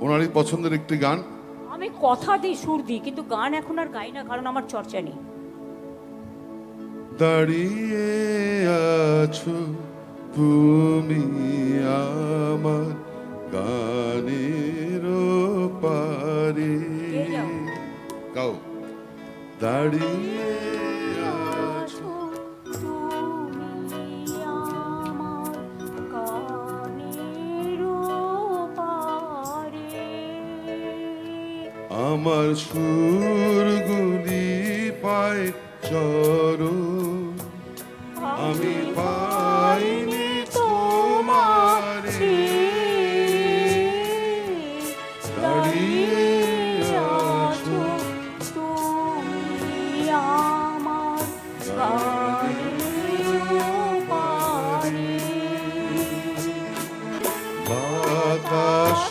ওনারই পছন্দের একটি গান। আমি কথা দিই, সুর দিই, কিন্তু গান এখন আর গাই না, কারণ আমার চর্চা নেই। দাঁড়িয়ে আছো তুমি আমার গানের পারে। কে যাও? গাও। দাঁড়িয়ে আছো আছো তুমি আমার কানের পারে। আমার সুরগুলি পায় চরণ, আমি পাইনি তোমারে। দাঁড়িয়ে আছো তুমি আমার গানের পারে। বাতাস